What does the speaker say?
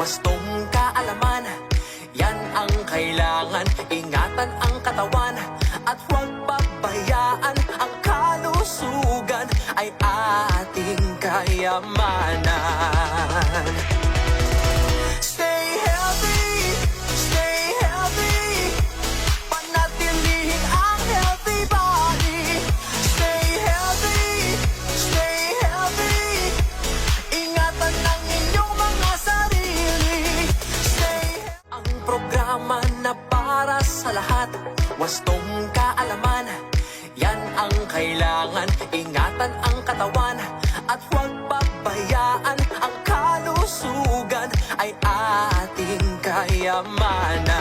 wastong kaalaman. Yan ang kailangan, ingatan ang katawan at huwag pabayaan. Ang kalusugan ay ating kayamanan. Stay healthy, panatilihing ang healthy body. Stay healthy, ingatan ang inyong mga sarili. Ang programa na para sa lahat, wastong kaalaman. Yan ang kailangan, ingatan ang katawan at huwag pabayaan. Ang kalusugan ay ating kayamanan.